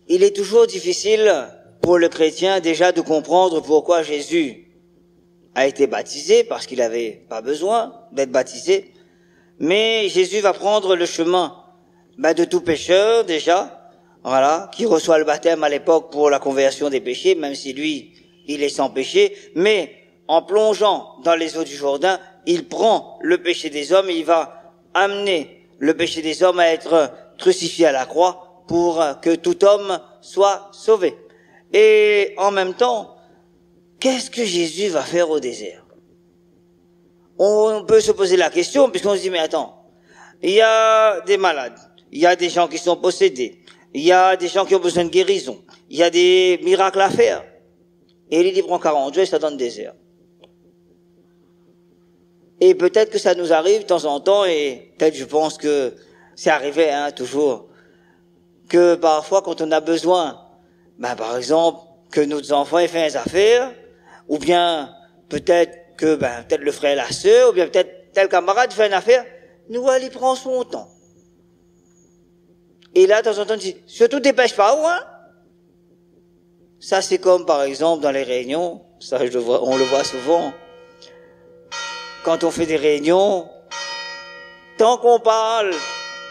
il est toujours difficile pour le chrétien déjà de comprendre pourquoi Jésus a été baptisé, parce qu'il n'avait pas besoin d'être baptisé. Mais Jésus va prendre le chemin de tout pécheur déjà, voilà, qui reçoit le baptême à l'époque pour la conversion des péchés, même si lui, il est sans péché. Mais en plongeant dans les eaux du Jourdain, il prend le péché des hommes et il va amener le péché des hommes à être crucifié à la croix pour que tout homme soit sauvé. Et en même temps, qu'est-ce que Jésus va faire au désert? On peut se poser la question, puisqu'on se dit, mais attends, il y a des malades, il y a des gens qui sont possédés, il y a des gens qui ont besoin de guérison, il y a des miracles à faire. Et il dit, prend 40 jours et ça donne le désert. Et peut-être que ça nous arrive de temps en temps, et peut-être je pense que c'est arrivé, toujours, que parfois quand on a besoin, par exemple, que nos enfants aient fait des affaires, ou bien peut-être que peut-être le frère et la sœur, ou bien peut-être tel camarade fait une affaire, nous, il prend son temps. Et là, de temps en temps, on dit, surtout dépêche pas, Ça, c'est comme, par exemple, dans les réunions, ça, on le voit souvent. Quand on fait des réunions, tant qu'on parle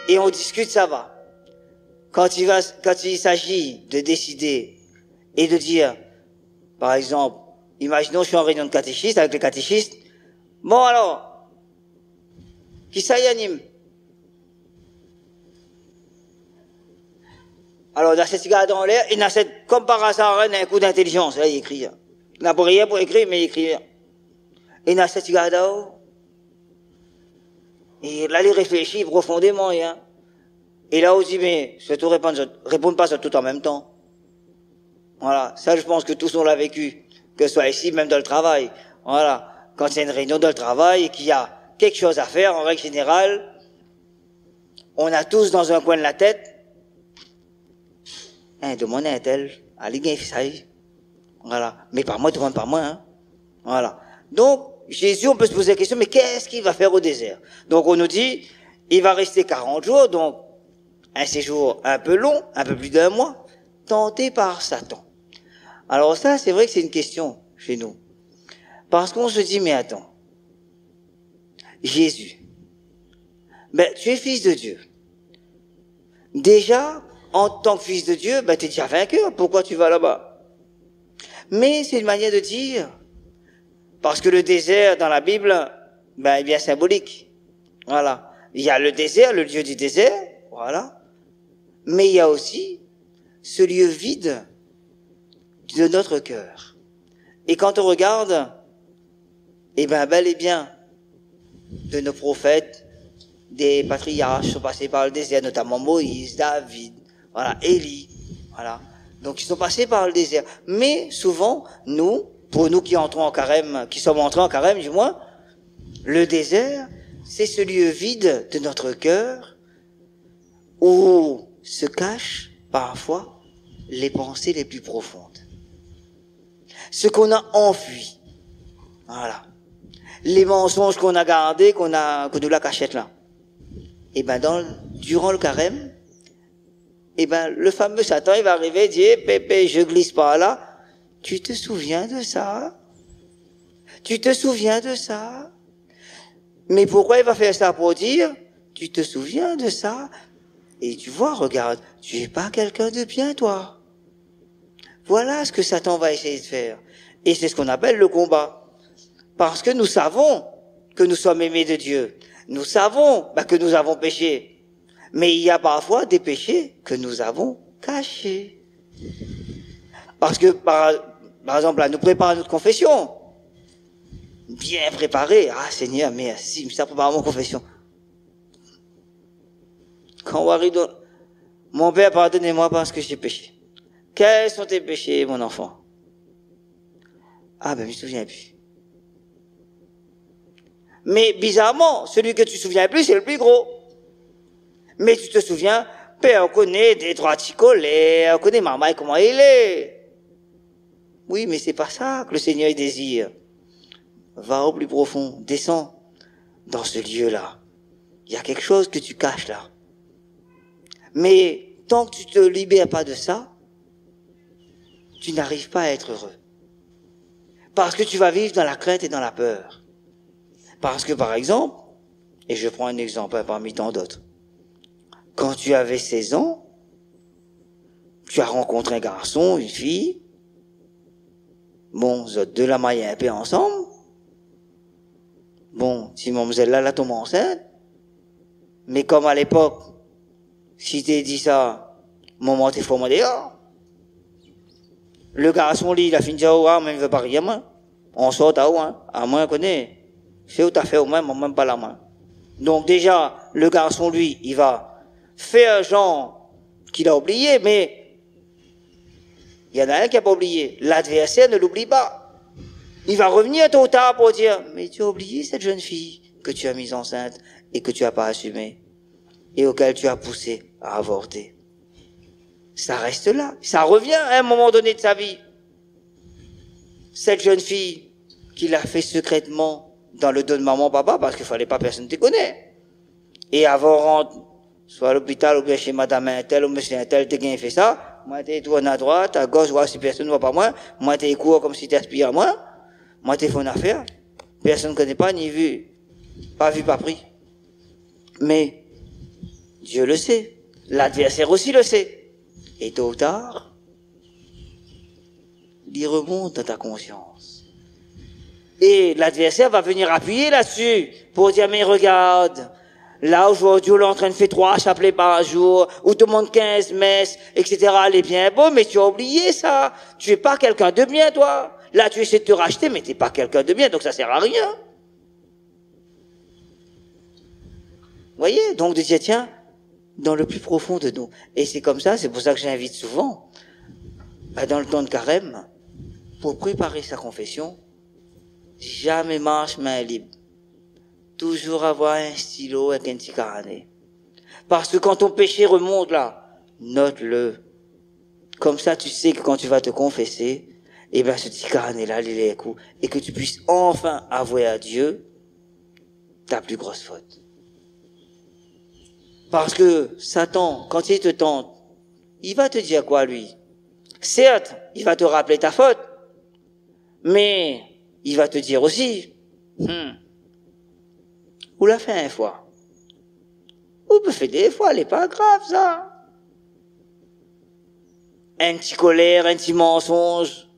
et on discute, ça va. Quand il s'agit de décider et de dire, par exemple, imaginons, je suis en réunion de catéchistes, avec les catéchistes. Bon, alors, qui ça y anime? Alors, dans cette cigarette dans l'air, il n'a cette, comme par hasard, un coup d'intelligence. Là, il écrit. Il n'a pas rien pour écrire, mais il écrit. Il n'a cette cigarette là-haut. Et là, il réfléchit profondément, Et là, on dit, mais, surtout, répondre pas sur tout en même temps. Voilà. Ça, je pense que tous on l'a vécu. Que ce soit ici, même dans le travail. Voilà. Quand il y a une réunion dans le travail et qu'il y a quelque chose à faire, en règle générale, on a tous dans un coin de la tête, demandez à un tel, allez, gagne ça. Voilà. Mais par moi, demande par moi, Voilà. Donc, Jésus, on peut se poser la question, mais qu'est-ce qu'il va faire au désert? Donc, on nous dit, il va rester 40 jours, donc, un séjour un peu long, un peu plus d'1 mois, tenté par Satan. Alors ça, c'est vrai que c'est une question chez nous. Parce qu'on se dit, mais attends, Jésus, tu es fils de Dieu. Déjà, en tant que fils de Dieu, tu es déjà vainqueur, pourquoi tu vas là-bas? Mais c'est une manière de dire, parce que le désert dans la Bible, est bien symbolique. Voilà. Il y a le désert, le lieu du désert, voilà. Mais il y a aussi ce lieu vide de notre cœur. Et quand on regarde, bel et bien, de nos prophètes, des patriarches sont passés par le désert, notamment Moïse, David, voilà, Élie, voilà. Donc ils sont passés par le désert. Mais souvent, pour nous qui entrons en carême, qui sommes entrés en carême, du moins, le désert, c'est ce lieu vide de notre cœur où se cachent parfois les pensées les plus profondes. Ce qu'on a enfui. Voilà. Les mensonges qu'on a gardés, qu'on nous la cachette là. Durant le carême, le fameux Satan, il va arriver et dire, Pépé, je glisse par là. Tu te souviens de ça? Tu te souviens de ça? Mais pourquoi il va faire ça? Pour dire, tu te souviens de ça? Et tu vois, regarde, tu es pas quelqu'un de bien, toi. Voilà ce que Satan va essayer de faire. Et c'est ce qu'on appelle le combat. Parce que nous savons que nous sommes aimés de Dieu. Nous savons que nous avons péché. Mais il y a parfois des péchés que nous avons cachés. Parce que, par exemple, là, nous préparons notre confession. Bien préparé. Ah, Seigneur, merci, ça prépare mon confession. Quand on arrive dans... Mon Père, pardonnez-moi parce que j'ai péché. Quels sont tes péchés, mon enfant? Ah, je me souviens plus. Mais bizarrement, celui que tu te souviens plus, c'est le plus gros. Mais tu te souviens, Père, on connaît des droits de colère, on connaît maman et comment il est. Oui, mais c'est pas ça que le Seigneur il désire. Va au plus profond, descends dans ce lieu-là. Il y a quelque chose que tu caches là. Mais tant que tu te libères pas de ça, tu n'arrives pas à être heureux. Parce que tu vas vivre dans la crainte et dans la peur. Parce que, par exemple, et je prends un exemple parmi tant d'autres, quand tu avais 16 ans, tu as rencontré un garçon, une fille, bon, vous êtes de la maille un peu ensemble, bon, si mademoiselle là tombe enceinte, mais comme à l'époque, si t'es dit ça, maman t'es formé dehors, le garçon, lui, il a fini de dire, oh, mais il veut pas rien, moi. On sort à où, hein, à moi, connaît, c'est où t'as fait au moins, même pas la main. Donc déjà, le garçon, lui, il va faire genre qu'il a oublié, mais il y en a un qui n'a pas oublié. L'adversaire ne l'oublie pas. Il va revenir tôt ou tard pour dire, mais tu as oublié cette jeune fille que tu as mise enceinte et que tu n'as pas assumée et auquel tu as poussé à avorter. Ça reste là. Ça revient à un moment donné de sa vie. Cette jeune fille qui l'a fait secrètement dans le dos de maman, papa, parce qu'il fallait pas personne te connaît. Et avant rentre, soit à l'hôpital ou bien chez madame un tel ou monsieur un tel, t'es bien fait ça. Moi, t'es tourné à droite, à gauche, voir si personne ne voit pas moi. Moi, t'es court comme si t'aspires à moi. Moi, t'es fait une affaire. Personne ne connaît pas, ni vu. Pas vu, pas pris. Mais, Dieu le sait. L'adversaire aussi le sait. Et tôt ou tard, il remonte à ta conscience. Et l'adversaire va venir appuyer là-dessus pour dire, mais regarde, là, aujourd'hui, on est en train de faire 3 chapelets par jour, ou tout le monde 15 messes, etc. Elle est bien beau, mais tu as oublié ça. Tu es pas quelqu'un de bien, toi. Là, tu essaies de te racheter, mais t'es pas quelqu'un de bien, donc ça sert à rien. Vous voyez? Donc, de dire, tiens, dans le plus profond de nous. Et c'est comme ça, c'est pour ça que j'invite souvent, dans le temps de carême, pour préparer sa confession, jamais marche main libre. Toujours avoir un stylo avec un petit carnet. Parce que quand ton péché remonte là, note-le. Comme ça, tu sais que quand tu vas te confesser, eh ben, ce petit carnet-là, il est coup, et que tu puisses enfin avouer à Dieu ta plus grosse faute. Parce que Satan, quand il te tente, il va te dire quoi, lui? Certes, il va te rappeler ta faute, mais il va te dire aussi, ou l'a fait une fois. Ou peut faire des fois, elle n'est pas grave, ça. Un petit colère, un petit mensonge.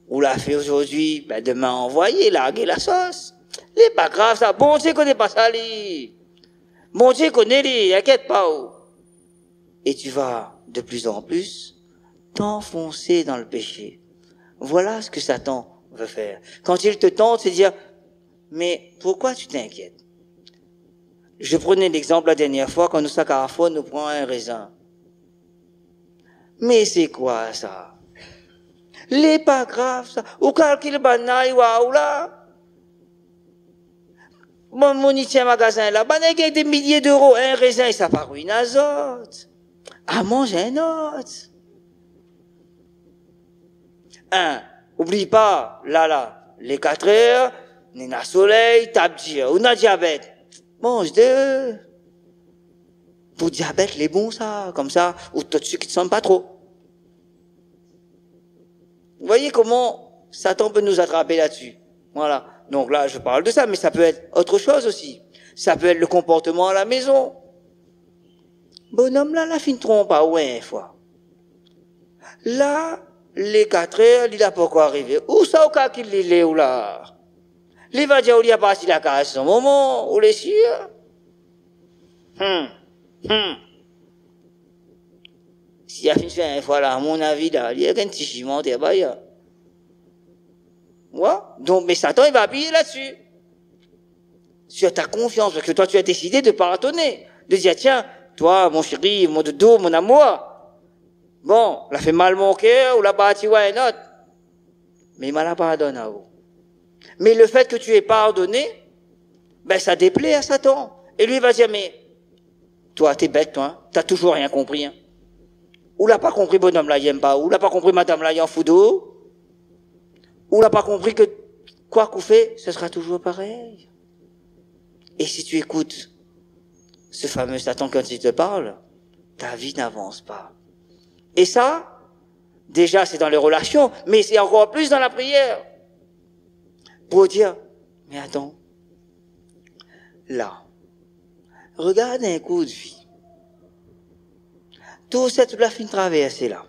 Ou l'a fait aujourd'hui, ben demain envoyé, larguer la sauce. Elle n'est pas grave, ça. Bon Dieu connaît pas ça, lui. Bon Dieu connaît, lui, inquiète pas. Oh. Et tu vas, de plus en plus, t'enfoncer dans le péché. Voilà ce que Satan veut faire. Quand il te tente, c'est dire, mais pourquoi tu t'inquiètes? Je prenais l'exemple la dernière fois, quand nous à Carrefour, nous prenons un raisin. Mais c'est quoi ça? L'est pas grave ça. Ou calcule banaï ou là. Mon tient magasin là, banaï avec des milliers d'euros, un raisin, ça part une azote. À manger un autre. Oublie pas, là, les 4 heures, on a soleil, tape dire, on a diabète. Mange 2. Pour diabète, les bons, ça, comme ça, ou tout ceux qui ne sont pas trop. Vous voyez comment Satan peut nous attraper là-dessus. Voilà. Donc là, je parle de ça, mais ça peut être autre chose aussi. Ça peut être le comportement à la maison. Bonhomme, là, la fin trompe pas, ouais, une fois. Là, les 4 heures, il n'a pas encore arrivé. Où ça, au cas qu'il est, ou là? Il va dire, où il a passé la casse, son moment, ou les sûr. Si il a fait une fois là, à mon avis, là, il y a un petit chiment, t'es bah, ouais. Donc, mais Satan, il va appuyer là-dessus. Sur ta confiance, parce que toi, tu as décidé de pardonner. De dire, tiens, toi, mon chéri, mon doudou, mon amour, bon, l'a fait mal mon cœur, ou l'a bâti, ouais, un autre. Mais il m'a la pardonne à vous. Mais le fait que tu aies pardonné, ben, ça déplaît à Satan. Et lui, il va dire, mais, toi, t'es bête, toi, hein? T'as toujours rien compris, hein? Ou l'a pas compris, bonhomme, là, il aime pas. Ou l'a pas compris, madame, là, il en fout d'eau. Ou l'a pas compris que, quoi qu'on fait, ce sera toujours pareil. Et si tu écoutes ce fameux Satan quand il te parle, ta vie n'avance pas. Et ça, Déjà, c'est dans les relations, mais c'est encore plus dans la prière. Pour dire, mais attends, là, regarde un coup de vie. Tout cette la fin traversée là.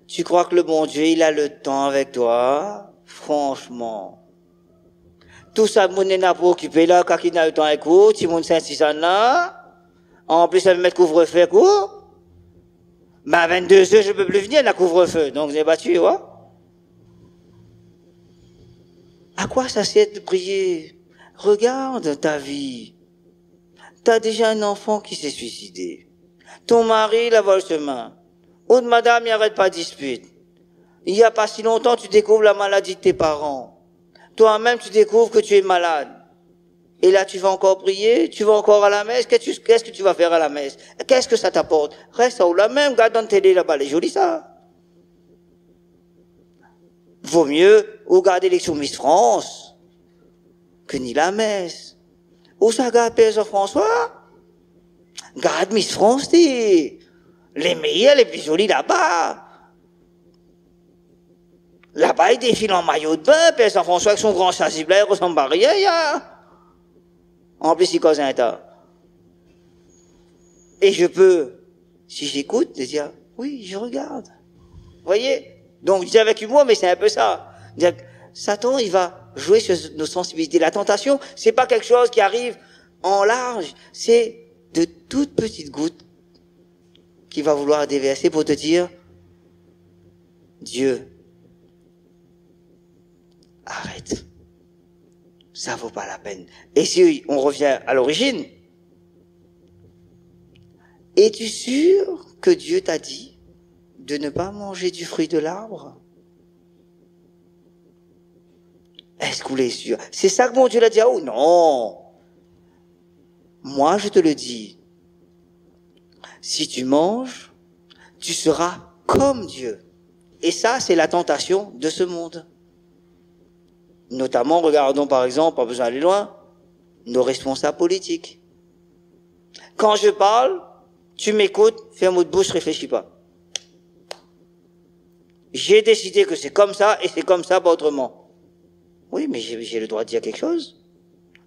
Tu crois que le bon Dieu, il a le temps avec toi? Franchement. Tout ça, mon n'a pas occupé là, quand il n'a le temps avec vous, si mon Saint-Sissan là. En plus, ça va mettre couvre-feu, quoi. Mais à 22 heures, je peux plus venir, la couvre-feu. Donc, j'ai battu, ouais. À quoi ça sert de prier? Regarde ta vie. T'as déjà un enfant qui s'est suicidé. Ton mari, il a volé le chemin. Autre madame, il n'arrête pas de dispute. Il n'y a pas si longtemps, tu découvres la maladie de tes parents. Toi-même, tu découvres que tu es malade. Et là, tu vas encore prier, tu vas encore à la messe. Qu'est-ce que tu vas faire à la messe? Qu'est-ce que ça t'apporte? Reste où là même, regarde dans la télé là-bas, les joli ça. Vaut mieux regarder l'élection Miss France que ni la messe. Où ça regarde Père Jean-François? Garde Miss France, les meilleurs, les plus jolis là-bas. Là-bas, il défile en maillot de bain, Père Jean-François avec son grand chasuble, il ressemble à rien, En plus, il cause un tas. Et je peux, si j'écoute, dire, oui, je regarde. Vous voyez? Donc, je dis avec humour, mais c'est un peu ça. Dire, Satan, il va jouer sur nos sensibilités. La tentation, c'est pas quelque chose qui arrive en large, c'est de toutes petites gouttes qu'il va vouloir déverser pour te dire, Dieu, arrête. Ça vaut pas la peine. Et si on revient à l'origine, es-tu sûr que Dieu t'a dit de ne pas manger du fruit de l'arbre? Est-ce que vous l'êtes sûr? C'est ça que mon Dieu l'a dit à vous? Non. Moi, je te le dis. Si tu manges, tu seras comme Dieu. Et ça, c'est la tentation de ce monde. Notamment, regardons par exemple, pas besoin d'aller loin, nos responsables politiques. Quand je parle, tu m'écoutes, fais un mot de bouche, réfléchis pas. J'ai décidé que c'est comme ça et c'est comme ça, pas autrement. Oui, mais j'ai le droit de dire quelque chose.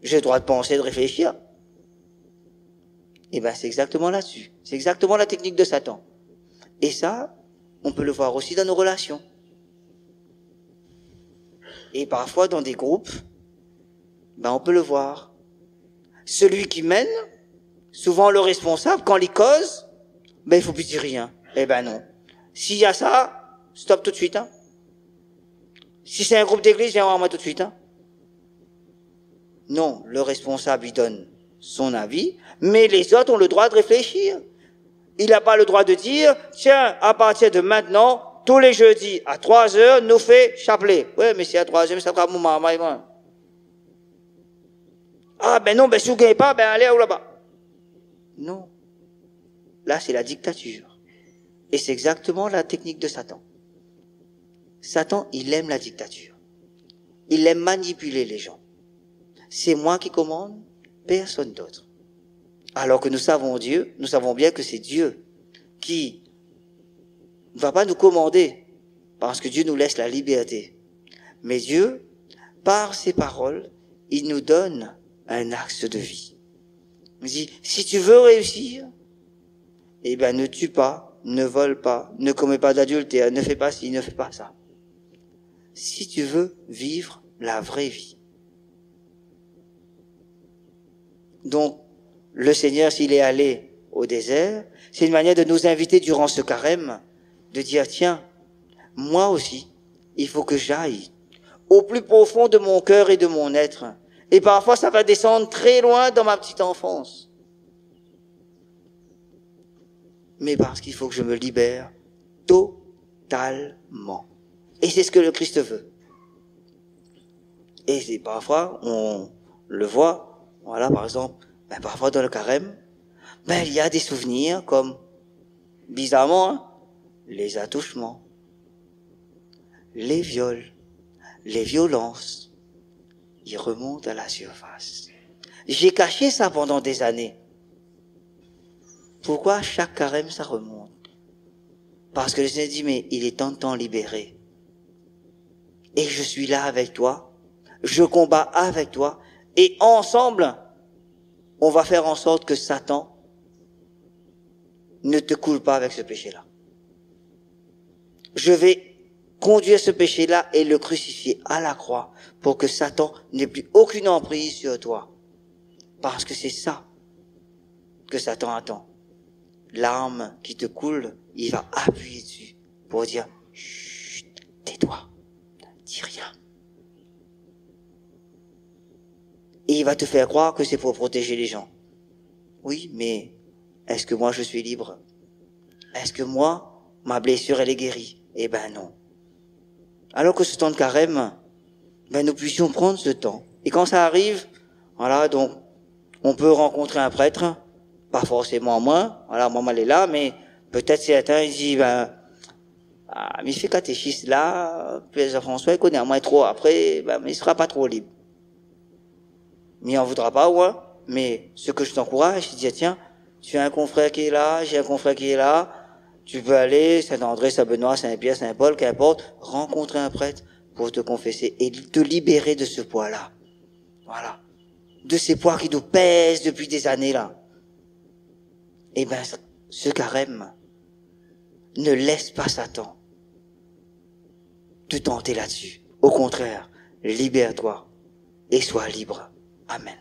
J'ai le droit de penser, de réfléchir. Eh ben, c'est exactement là-dessus. C'est exactement la technique de Satan. Et ça, on peut le voir aussi dans nos relations. Et parfois, dans des groupes, ben, on peut le voir. Celui qui mène, souvent le responsable, quand il cause, ben, il faut plus dire rien. Eh ben, non. S'il y a ça, stop tout de suite, hein. Si c'est un groupe d'église, viens voir moi tout de suite, hein. Non, le responsable, il donne son avis, mais les autres ont le droit de réfléchir. Il n'a pas le droit de dire, tiens, à partir de maintenant, tous les jeudis, à 3 heures, nous fait chapelet. Ouais, mais c'est à 3 heures, ça fera mon maman et moi. Ah, ben non, ben si vous ne gagnez pas, ben allez là-bas. Non. Là, c'est la dictature. Et c'est exactement la technique de Satan. Satan, il aime la dictature. Il aime manipuler les gens. C'est moi qui commande, personne d'autre. Alors que nous savons Dieu, nous savons bien que c'est Dieu qui ne va pas nous commander, parce que Dieu nous laisse la liberté. Mais Dieu, par ses paroles, il nous donne un axe de vie. Il dit, si tu veux réussir, eh ben, ne tue pas, ne vole pas, ne commets pas d'adultère, ne fais pas ci, ne fais pas ça. Si tu veux vivre la vraie vie. Donc, le Seigneur, s'il est allé au désert, c'est une manière de nous inviter durant ce carême, de dire, tiens, moi aussi, il faut que j'aille au plus profond de mon cœur et de mon être. Et parfois, ça va descendre très loin dans ma petite enfance. Mais parce qu'il faut que je me libère totalement. Et c'est ce que le Christ veut. Et c'est parfois, on le voit, voilà, par exemple, ben parfois dans le carême, ben il y a des souvenirs comme, bizarrement, hein, les attouchements, les viols, les violences, ils remontent à la surface. J'ai caché ça pendant des années. Pourquoi chaque carême ça remonte? Parce que le Seigneur dit, mais il est temps de t'en libérer. Et je suis là avec toi. Je combats avec toi. Et ensemble, on va faire en sorte que Satan ne te coule pas avec ce péché-là. Je vais conduire ce péché-là et le crucifier à la croix pour que Satan n'ait plus aucune emprise sur toi. Parce que c'est ça que Satan attend. L'arme qui te coule, il va appuyer dessus pour dire « Chut, tais-toi, dis rien ». Et il va te faire croire que c'est pour protéger les gens. Oui, mais est-ce que moi je suis libre? Est-ce que moi, ma blessure elle est guérie? Eh ben non. Alors que ce temps de carême, nous puissions prendre ce temps. Et quand ça arrive, voilà, donc on peut rencontrer un prêtre, pas forcément moi, voilà, maman elle est là, mais peut-être certains ils disent mais il fait catéchisme là, Père François il connaît à moi trop, après mais il sera pas trop libre. Mais il en voudra pas, ouais. Mais ce que je t'encourage, c'est de dire tiens, tu as un confrère qui est là, j'ai un confrère qui est là, tu peux aller Saint-André, Saint-Benoît, Saint-Pierre, Saint-Paul, qu'importe, rencontrer un prêtre pour te confesser et te libérer de ce poids-là. Voilà. De ces poids qui nous pèsent depuis des années là. Eh ben, ce carême ne laisse pas Satan te tenter là-dessus. Au contraire, libère-toi et sois libre. Amen.